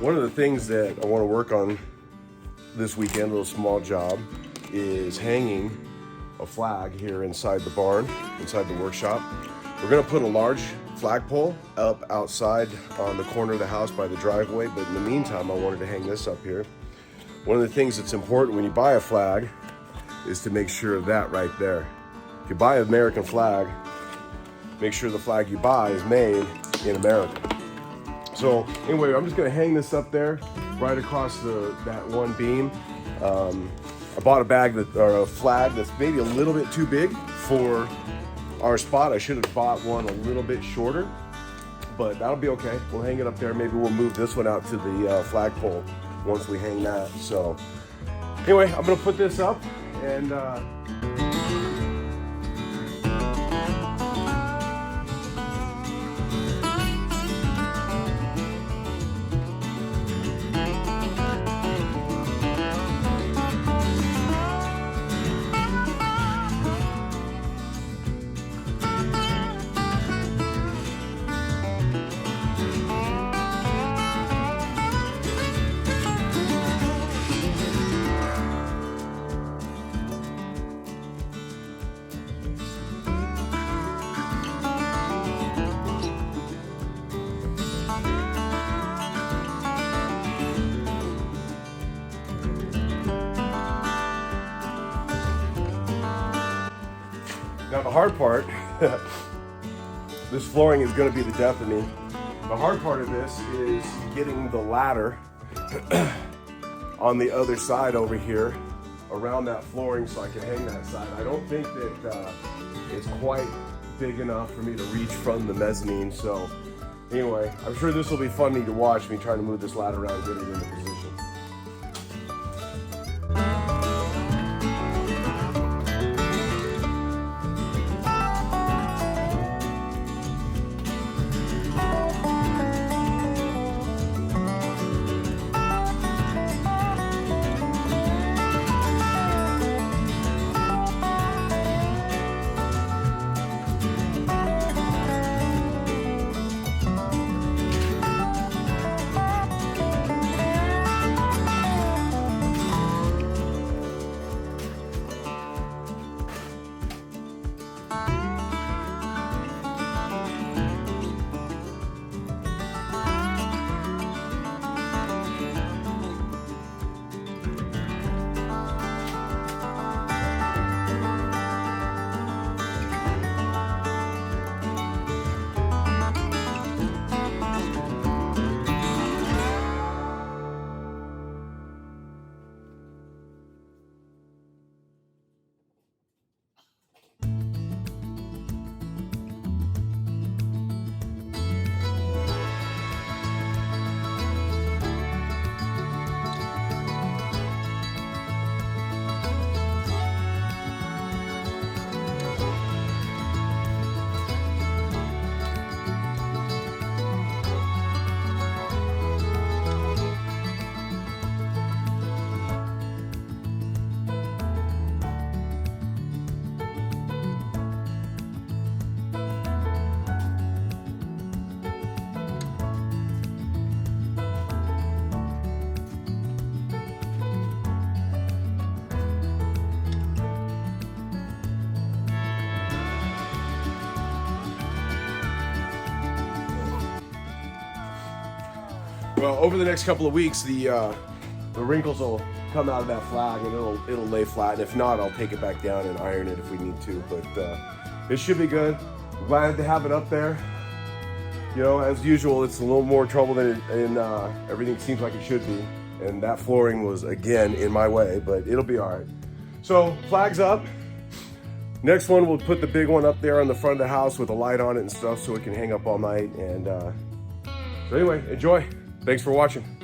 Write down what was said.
One of the things that I want to work on this weekend, a little small job, is hanging a flag here inside the barn, inside the workshop. We're gonna put a large flagpole up outside on the corner of the house by the driveway, but in the meantime, I wanted to hang this up here. One of the things that's important when you buy a flag is to make sure of that right there. If you buy an American flag, make sure the flag you buy is made in America. So anyway, I'm just gonna hang this up there right across that one beam. I bought a flag that's maybe a little bit too big for our spot. I should have bought one a little bit shorter, but that'll be okay. We'll hang it up there. Maybe we'll move this one out to the flagpole once we hang that. So anyway, I'm gonna put this up and now the hard part, this flooring is going to be the death of me. The hard part of this is getting the ladder on the other side over here around that flooring so I can hang that side. I don't think that it's quite big enough for me to reach from the mezzanine. So anyway, I'm sure this will be funny to watch me trying to move this ladder around and get it into position. Well, over the next couple of weeks, the wrinkles will come out of that flag and it'll lay flat. And if not, I'll take it back down and iron it if we need to. But it should be good. I'm glad to have it up there. You know, as usual, it's a little more trouble than everything seems like it should be. And that flooring was, again, in my way, but it'll be all right. So, flag's up. Next one, we'll put the big one up there on the front of the house with a light on it and stuff so it can hang up all night. And so anyway, enjoy. Thanks for watching.